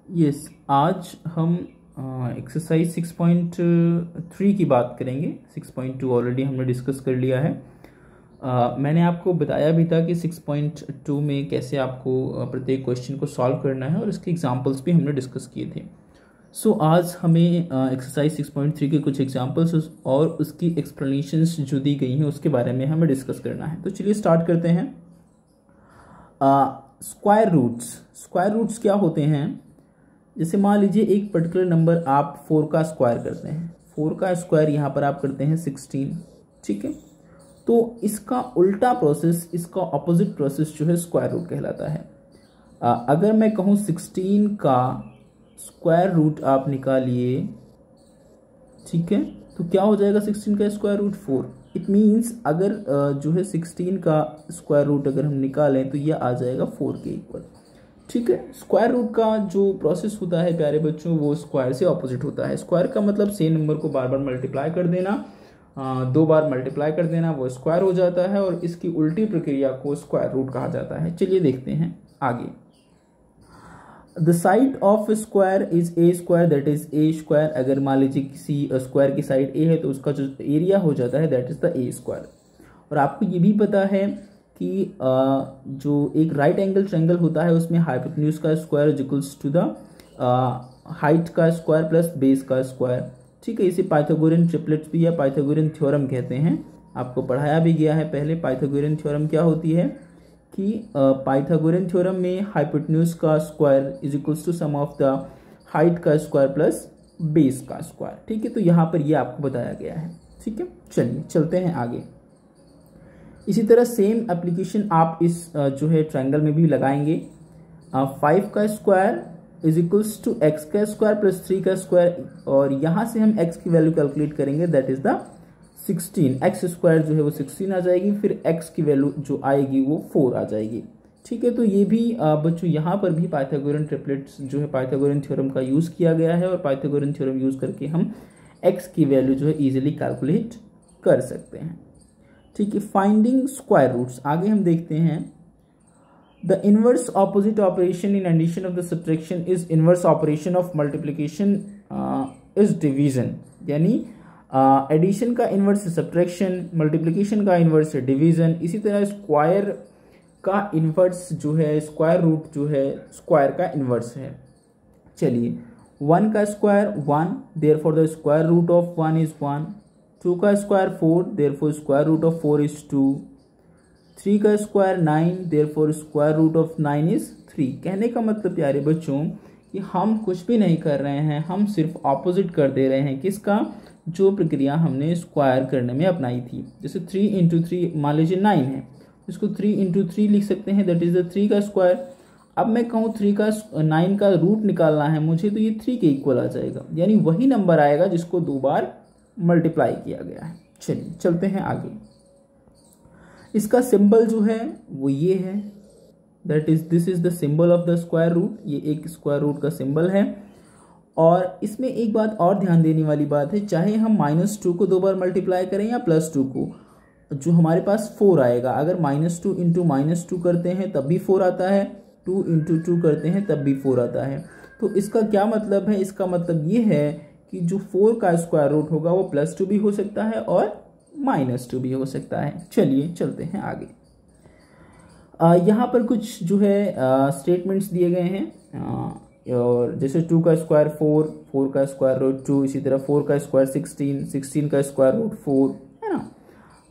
Yes, आज हम exercise 6.3 की बात करेंगे। 6.2 ऑलरेडी हमने डिस्कस कर लिया है। मैंने आपको बताया भी था कि 6.2 में कैसे आपको प्रत्येक क्वेश्चन को सॉल्व करना है और इसके एग्जांपल्स भी हमने डिस्कस किए थे। सो आज हमें एक्सरसाइज 6.3 के कुछ एग्जांपल्स और उसकी एक्सप्लेनेशंस जो दी गई हैं उसके बारे में हमें डिस्कस करना है। तो चलिए स्टार्ट करते हैं। स्क्वायर रूट्स क्या होते हैं? जैसे मान लीजिए एक पर्टिकुलर नंबर आप 4 का स्क्वायर करते हैं। 4 का स्क्वायर यहाँ पर आप करते हैं 16, ठीक है। तो इसका उल्टा प्रोसेस, इसका ऑपोजिट प्रोसेस जो है स्क्वायर रूट कहलाता है। अगर मैं कहूँ 16 का स्क्वायर रूट आप निकालिए, ठीक है, तो क्या हो जाएगा 16 का स्क्वायर रूट 4। इट मीन्स अगर जो है 16 का स्क्वायर रूट अगर हम निकालें तो यह आ जाएगा 4 के इक्वल, ठीक है। स्क्वायर रूट का जो प्रोसेस होता है प्यारे बच्चों, वो स्क्वायर से ऑपोजिट होता है। स्क्वायर का मतलब सेम नंबर को बार बार मल्टीप्लाई कर देना, 2 बार मल्टीप्लाई कर देना, वो स्क्वायर हो जाता है और इसकी उल्टी प्रक्रिया को स्क्वायर रूट कहा जाता है। चलिए देखते हैं आगे। The side of square is a square, that is a square. अगर मान लीजिए किसी स्क्वायर की साइड ए है तो उसका जो एरिया हो जाता है that is the A square. और आपको ये भी पता है कि जो एक राइट एंगल ट्रायंगल होता है उसमें हाइपोटेन्यूज का square is equals to the height का स्क्वायर प्लस बेस का स्क्वायर, ठीक है। इसे पाइथागोरियन ट्रिपलेट्स भी या पाइथागोरियन थ्योरम कहते हैं। आपको पढ़ाया भी गया है पहले। पाइथागोरियन थ्योरम क्या होती है कि पाइथागोरियन थ्योरम में हाइपोटेन्यूज का square is equals to sum of the height का स्क्वायर प्लस बेस का स्क्वायर, ठीक है। तो यहाँ पर ये आपको बताया गया है, ठीक है। चलिए चलते हैं आगे। इसी तरह सेम एप्लीकेशन आप इस जो है ट्रायंगल में भी लगाएंगे। 5 का square is equals to x का स्क्वायर प्लस 3 का स्क्वायर, और यहाँ से हम एक्स की वैल्यू कैलकुलेट करेंगे that is the 16। X square जो है वो 16 आ जाएगी, फिर एक्स की वैल्यू जो आएगी वो 4 आ जाएगी, ठीक है। तो ये भी बच्चों यहाँ पर भी पाइथागोरियन ट्रिपलेट्स जो है पाइथागोरियन थ्योरम का यूज़ किया गया है और पाइथागोरियन थ्योरम यूज़ करके हम एक्स की वैल्यू जो है ईजिली कैलकुलेट कर सकते हैं, ठीक है। फाइंडिंग स्क्वायर रूट्स, आगे हम देखते हैं। The inverse opposite operation in addition of the subtraction is inverse operation of multiplication is division. यानी एडिशन का इनवर्स है सब्ट्रैक्शन, मल्टीप्लिकेशन का इनवर्स है डिवीजन। इसी तरह स्क्वायर का इनवर्स जो है, स्क्वायर रूट जो है स्क्वायर का इनवर्स है। चलिए 1 का square 1, therefore the square root of 1 is 1। 2 का square 4, therefore square root of 4 is 2। 3 का square 9, therefore square root of 9 is 3। कहने का मतलब प्यारे बच्चों कि हम कुछ भी नहीं कर रहे हैं, हम सिर्फ ऑपोजिट कर दे रहे हैं किसका, जो प्रक्रिया हमने स्क्वायर करने में अपनाई थी। जैसे 3 इंटू 3 मान लीजिए 9 है, इसको 3 इंटू 3 लिख सकते हैं, दैट इज द 3 का स्क्वायर। अब मैं कहूँ 9 का रूट निकालना है मुझे, तो ये 3 के इक्वल आ जाएगा, यानी वही नंबर आएगा जिसको 2 बार मल्टीप्लाई किया गया है। चलिए चलते हैं आगे। इसका सिंबल जो है वो ये है, that is this is the symbol of the square root. ये एक स्क्वायर रूट का सिंबल है। और इसमें एक बात और ध्यान देने वाली बात है, चाहे हम -2 को 2 बार मल्टीप्लाई करें या +2 को, जो हमारे पास 4 आएगा। अगर -2 इंटू -2 करते हैं तब भी 4 आता है, 2 इंटू 2 करते हैं तब भी 4 आता है। तो इसका क्या मतलब है? इसका मतलब ये है कि जो 4 का स्क्वायर रूट होगा वो +2 भी हो सकता है और -2 भी हो सकता है। चलिए चलते हैं आगे। यहाँ पर कुछ जो है स्टेटमेंट्स दिए गए हैं, और जैसे 2 का स्क्वायर 4, 4 का स्क्वायर रूट 2, इसी तरह 4 का स्क्वायर 16, 16 का स्क्वायर रूट 4, है ना।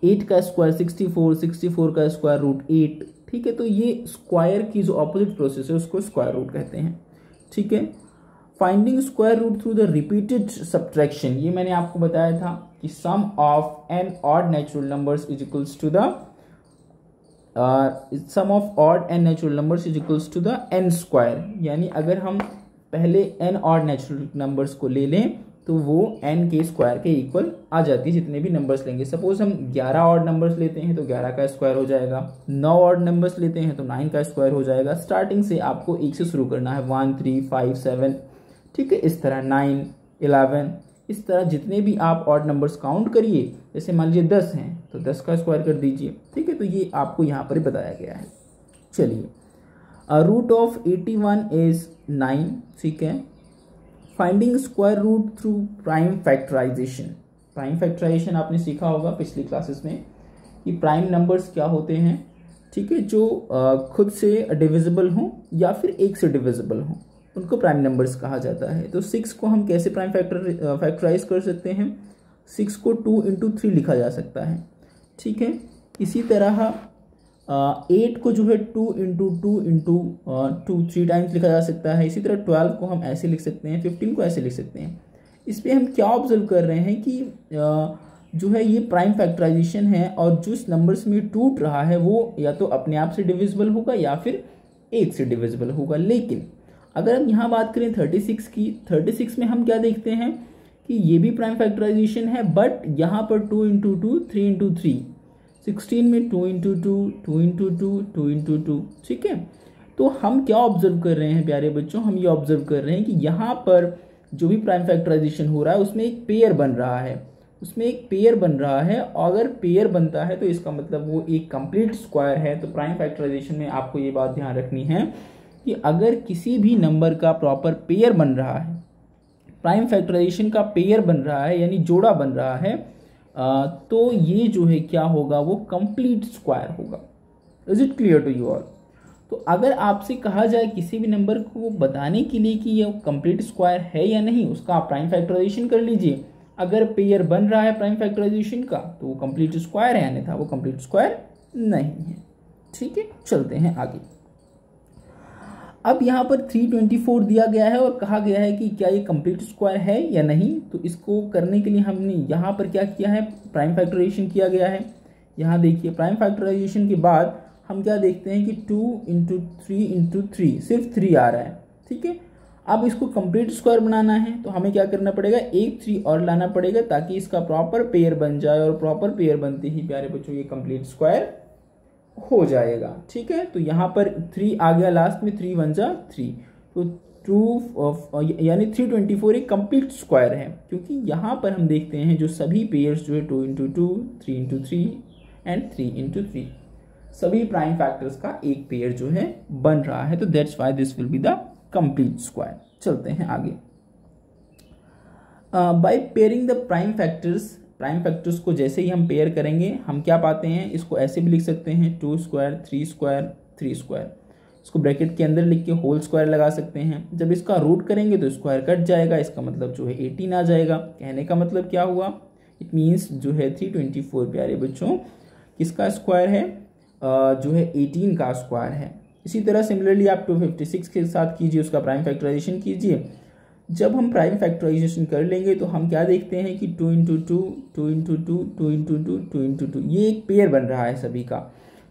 8 का स्क्वायर 64, 64 का स्क्वायर रूट 8, ठीक है। तो ये स्क्वायर की जो ऑपोजिट प्रोसेस है उसको स्क्वायर रूट कहते हैं, ठीक है। Finding square root through the repeated subtraction, ये मैंने आपको बताया था कि sum of N odd natural numbers is equals to the sum of odd N natural numbers is equals to the N square. यानी अगर हम पहले एन ऑड नेचुरल नंबर्स को ले लें तो वो एन के स्क्वायर के इक्वल आ जाती है जितने भी नंबर्स लेंगे। सपोज हम 11 ऑड नंबर्स लेते हैं तो 11 का स्क्वायर हो जाएगा, 9 ऑड नंबर्स लेते हैं तो 9 का स्क्वायर हो जाएगा। स्टार्टिंग से आपको 1 से शुरू करना है, 1 3 5 7, ठीक है। इस तरह 9 11, इस तरह जितने भी आप ऑड नंबर्स काउंट करिए। जैसे मान लीजिए 10 हैं तो 10 का स्क्वायर कर दीजिए, ठीक है। तो ये आपको यहाँ पर बताया गया है। चलिए रूट ऑफ 81 इज 9, ठीक है। Finding square root through prime factorization. Prime factorization आपने सीखा होगा पिछली क्लासेस में कि प्राइम नंबर्स क्या होते हैं, ठीक है, जो खुद से डिविजिबल हों या फिर एक से डिविजिबल हों, उनको प्राइम नंबर्स कहा जाता है। तो 6 को हम कैसे प्राइम फैक्टराइज कर सकते हैं, 6 को 2 इंटू 3 लिखा जा सकता है, ठीक है। इसी तरह 8 को जो है 2 इंटू 2 इंटू 2 3 टाइम्स लिखा जा सकता है। इसी तरह 12 को हम ऐसे लिख सकते हैं, 15 को ऐसे लिख सकते हैं। इस पर हम क्या ऑब्जर्व कर रहे हैं कि जो है ये प्राइम फैक्टराइजेशन है और जिस नंबर्स में टूट रहा है वो या तो अपने आप से डिविजिबल होगा या फिर 8 से डिविजिबल होगा। लेकिन अगर हम यहाँ बात करें 36 की, 36 में हम क्या देखते हैं कि ये भी प्राइम फैक्टराइजेशन है, बट यहाँ पर 2 इंटू 2 3 इंटू 3, 16 में 2 इंटू 2 2 इंटू 2 2 इंटू 2, ठीक है। तो हम क्या ऑब्जर्व कर रहे हैं प्यारे बच्चों, हम ये ऑब्जर्व कर रहे हैं कि यहाँ पर जो भी प्राइम फैक्टराइजेशन हो रहा है उसमें एक पेयर बन रहा है, उसमें एक पेयर बन रहा है। अगर पेयर बनता है तो इसका मतलब वो एक कंप्लीट स्क्वायर है। तो प्राइम फैक्टराइजेशन में आपको ये बात ध्यान रखनी है कि अगर किसी भी नंबर का प्रॉपर पेयर बन रहा है, प्राइम फैक्टराइजेशन का पेयर बन रहा है यानी जोड़ा बन रहा है, तो ये जो है क्या होगा, वो कंप्लीट स्क्वायर होगा। Is it clear to you all? तो अगर आपसे कहा जाए किसी भी नंबर को बताने के लिए कि ये कंप्लीट स्क्वायर है या नहीं, उसका आप प्राइम फैक्टराइजेशन कर लीजिए। अगर पेयर बन रहा है प्राइम फैक्टराइजेशन का तो वो कंप्लीट स्क्वायर है, अन्यथा वो कंप्लीट स्क्वायर नहीं है, ठीक है। चलते हैं आगे। अब यहाँ पर 324 दिया गया है और कहा गया है कि क्या ये कंप्लीट स्क्वायर है या नहीं। तो इसको करने के लिए हमने यहाँ पर क्या किया है, प्राइम फैक्टराइजेशन किया गया है। यहाँ देखिए प्राइम फैक्टराइजेशन के बाद हम क्या देखते हैं कि 2 इंटू 3 इंटू 3, सिर्फ 3 आ रहा है, ठीक है। अब इसको कंप्लीट स्क्वायर बनाना है तो हमें क्या करना पड़ेगा, एक 3 और लाना पड़ेगा ताकि इसका प्रॉपर पेयर बन जाए, और प्रॉपर पेयर बनते ही प्यारे बच्चों ये कंप्लीट स्क्वायर हो जाएगा, ठीक है। तो यहाँ पर 3 आ गया लास्ट में, 3 1 जा 3, तो 2 यानी 324 एक कंप्लीट स्क्वायर है, क्योंकि यहाँ पर हम देखते हैं जो सभी पेयर्स जो है 2 इंटू 2 3 इंटू 3 एंड 3 इंटू 3 सभी प्राइम फैक्टर्स का एक पेयर जो है बन रहा है। तो that's why this will be the complete square. चलते हैं आगे। By pairing the prime factors, prime factors को जैसे ही हम पेयर करेंगे हम क्या पाते हैं, इसको ऐसे भी लिख सकते हैं 2 स्क्वायर 3 स्क्वायर 3 स्क्वायर, इसको ब्रैकेट के अंदर लिख के होल स्क्वायर लगा सकते हैं। जब इसका रूट करेंगे तो स्क्वायर कट जाएगा, इसका मतलब जो है 18 आ जाएगा। कहने का मतलब क्या हुआ, इट मीन्स जो है 324 प्यारे बच्चों किसका स्क्वायर है, जो है 18 का स्क्वायर है। इसी तरह सिमिलरली आप 256 के साथ कीजिए, उसका प्राइम फैक्टराइजेशन कीजिए। जब हम प्राइम फैक्टराइजेशन कर लेंगे तो हम क्या देखते हैं कि 2 इंटू 2 2 इंटू 2 2 इंटू 2 2 इंटू 2 ये एक पेयर बन रहा है सभी का।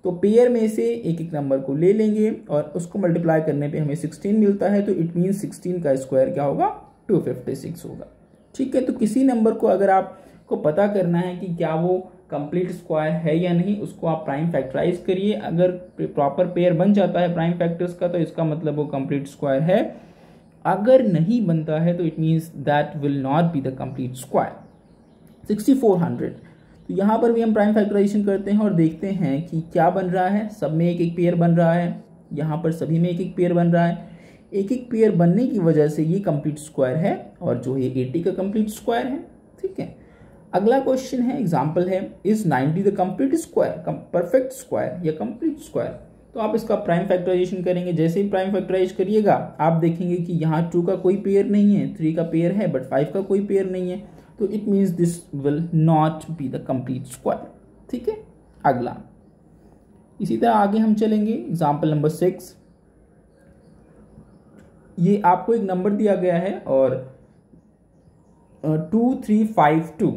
तो पेयर में से एक एक नंबर को ले लेंगे और उसको मल्टीप्लाई करने पे हमें 16 मिलता है, तो इट मीन्स 16 का स्क्वायर क्या होगा, 256 होगा, ठीक है। तो किसी नंबर को अगर आपको पता करना है कि क्या वो कंप्लीट स्क्वायर है या नहीं, उसको आप प्राइम फैक्टराइज करिए। अगर प्रॉपर पेयर बन जाता है प्राइम फैक्टर्स का तो इसका मतलब वो कंप्लीट स्क्वायर है, अगर नहीं बनता है तो it means that will not be the complete square. 6400, तो यहाँ पर भी हम प्राइम फैक्टराइजेशन करते हैं और देखते हैं कि क्या बन रहा है, सब में एक एक पेयर बन रहा है, यहाँ पर सभी में एक एक पेयर बन रहा है। एक एक पेयर बनने की वजह से ये कंप्लीट स्क्वायर है और जो ये 80 का कंप्लीट स्क्वायर है, ठीक है। अगला क्वेश्चन है, एग्जाम्पल है, is 90 the complete square, perfect square या कंप्लीट स्क्वायर। तो आप इसका प्राइम फैक्टराइजेशन करेंगे। जैसे ही प्राइम फैक्टराइज करिएगा आप देखेंगे कि यहाँ 2 का कोई पेयर नहीं है, 3 का पेयर है बट 5 का कोई पेयर नहीं है, तो it means this will not be the complete square, ठीक है। अगला इसी तरह आगे हम चलेंगे, एग्जाम्पल नंबर 6। ये आपको एक नंबर दिया गया है और 2352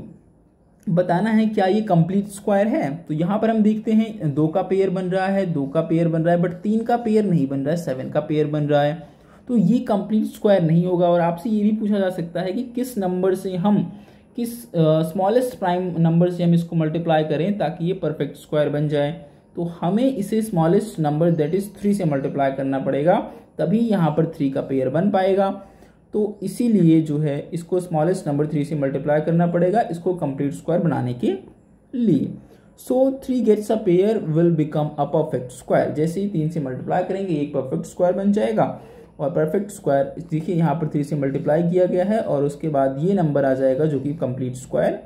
बताना है क्या ये कंप्लीट स्क्वायर है। तो यहाँ पर हम देखते हैं 2 का पेयर बन रहा है, 2 का पेयर बन रहा है, बट 3 का पेयर नहीं बन रहा है, 7 का पेयर बन रहा है, तो ये कंप्लीट स्क्वायर नहीं होगा। और आपसे ये भी पूछा जा सकता है कि किस नंबर से हम, किस स्मॉलेस्ट प्राइम नंबर से हम इसको मल्टीप्लाई करें ताकि ये परफेक्ट स्क्वायर बन जाए। तो हमें इसे स्मॉलेस्ट नंबर दैट इज 3 से मल्टीप्लाई करना पड़ेगा, तभी यहाँ पर 3 का पेयर बन पाएगा। तो इसीलिए जो है इसको स्मॉलेस्ट नंबर 3 से मल्टीप्लाई करना पड़ेगा इसको कंप्लीट स्क्वायर बनाने के लिए। So 3 gets a pair will become a perfect square. जैसे ही 3 से मल्टीप्लाई करेंगे एक परफेक्ट स्क्वायर बन जाएगा। और परफेक्ट स्क्वायर देखिए यहाँ पर 3 से मल्टीप्लाई किया गया है और उसके बाद ये नंबर आ जाएगा जो कि कंप्लीट स्क्वायर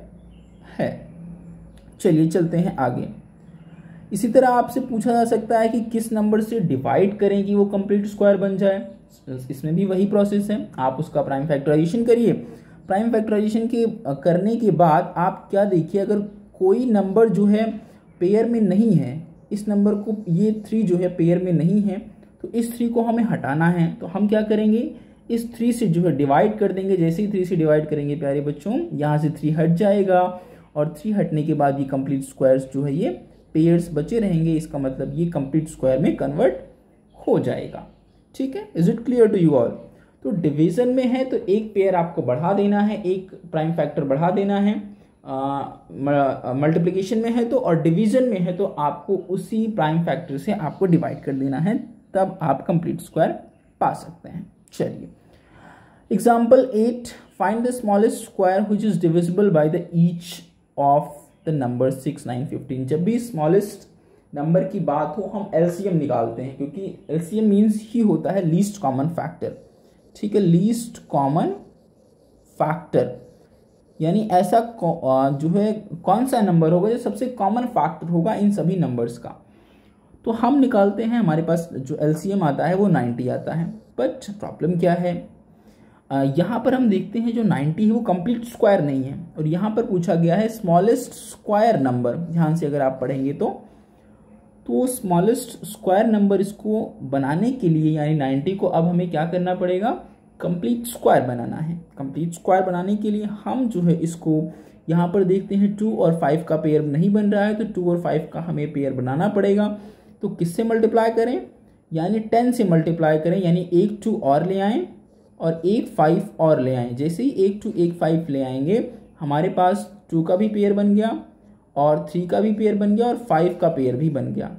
है। चलिए चलते हैं आगे। इसी तरह आपसे पूछा जा सकता है कि किस नंबर से डिवाइड करें कि वो कंप्लीट स्क्वायर बन जाए। इसमें भी वही प्रोसेस है, आप उसका प्राइम फैक्टराइजेशन करिए। प्राइम फैक्टराइजेशन के करने के बाद आप क्या देखिए, अगर कोई नंबर जो है पेयर में नहीं है, इस नंबर को ये 3 जो है पेयर में नहीं है, तो इस 3 को हमें हटाना है। तो हम क्या करेंगे, इस 3 से जो है डिवाइड कर देंगे। जैसे ही 3 से डिवाइड करेंगे प्यारे बच्चों, यहाँ से 3 हट जाएगा और 3 हटने के बाद ये कंप्लीट स्क्वायर्स जो है ये पेयर्स बचे रहेंगे। इसका मतलब ये कंप्लीट स्क्वायर में कन्वर्ट हो जाएगा। ठीक है, is it clear to you all? तो डिवीजन में है तो एक पेयर आपको बढ़ा देना है, एक प्राइम फैक्टर बढ़ा देना है। मल्टीप्लिकेशन में है तो और डिवीजन में है तो आपको उसी प्राइम फैक्टर से आपको डिवाइड कर देना है, तब आप कंप्लीट स्क्वायर पा सकते हैं। चलिए example 8, find the smallest square which is divisible by the each of the number 6, 9, 15। जब भी स्मॉलेस्ट नंबर की बात हो हम एलसीएम निकालते हैं, क्योंकि एलसीएम मीन्स ही होता है लीस्ट कॉमन फैक्टर। ठीक है, लीस्ट कॉमन फैक्टर यानी ऐसा जो है कौन सा नंबर होगा जो सबसे कॉमन फैक्टर होगा इन सभी नंबर्स का। तो हम निकालते हैं, हमारे पास जो एलसीएम आता है वो 90 आता है। बट प्रॉब्लम क्या है, यहाँ पर हम देखते हैं जो 90 है वो कंप्लीट स्क्वायर नहीं है और यहाँ पर पूछा गया है स्मॉलेस्ट स्क्वायर नंबर। ध्यान से अगर आप पढ़ेंगे तो स्मॉलेस्ट स्क्वायर नंबर इसको बनाने के लिए यानी 90 को अब हमें क्या करना पड़ेगा, कंप्लीट स्क्वायर बनाना है। कंप्लीट स्क्वायर बनाने के लिए हम जो है इसको यहाँ पर देखते हैं 2 और 5 का पेयर नहीं बन रहा है, तो 2 और 5 का हमें पेयर बनाना पड़ेगा। तो किससे मल्टीप्लाई करें, यानी 10 से मल्टीप्लाई करें, यानी एक 2 और ले आएँ और एक 5 और ले आएँ। जैसे ही एक 2 एक 5 ले आएंगे हमारे पास 2 का भी पेयर बन गया और 3 का भी पेयर बन गया और 5 का पेयर भी बन गया।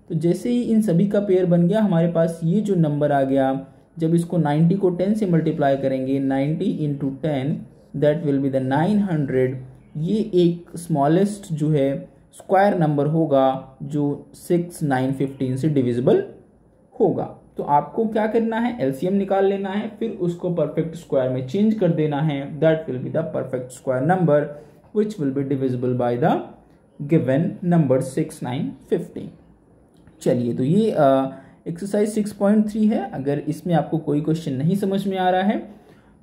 तो जैसे ही इन सभी का पेयर बन गया हमारे पास ये जो नंबर आ गया, जब इसको 90 को 10 से मल्टीप्लाई करेंगे, 90 into 10 that will be the 900। ये एक स्मॉलेस्ट जो है स्क्वायर नंबर होगा जो 6, 9, 15 से डिविजिबल होगा। तो आपको क्या करना है, एलसीएम निकाल लेना है, फिर उसको परफेक्ट स्क्वायर में चेंज कर देना है। That will be the perfect square number which will be divisible by the given number 6, 9, 15। चलिए, तो ये एक्सरसाइज 6.3 है। अगर इसमें आपको कोई क्वेश्चन नहीं समझ में आ रहा है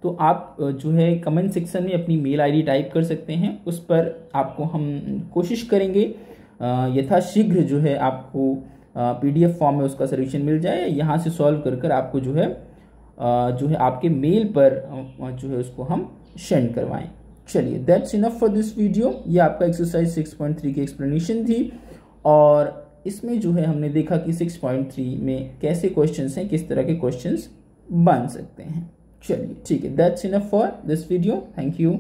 तो आप जो है कमेंट सेक्शन में अपनी मेल आईडी टाइप कर सकते हैं, उस पर आपको हम कोशिश करेंगे यथाशीघ्र जो है आपको पीडीएफ फॉर्म में उसका सोल्यूशन मिल जाए। यहाँ से सॉल्व कर आपको जो है आपके मेल पर जो है उसको हम सेंड करवाएं। चलिए, that's enough for this video. ये आपका एक्सरसाइज 6.3 की एक्सप्लेनेशन थी और इसमें जो है हमने देखा कि 6.3 में कैसे क्वेश्चंस हैं, किस तरह के क्वेश्चंस बन सकते हैं। चलिए ठीक है, that's enough for this video. Thank you.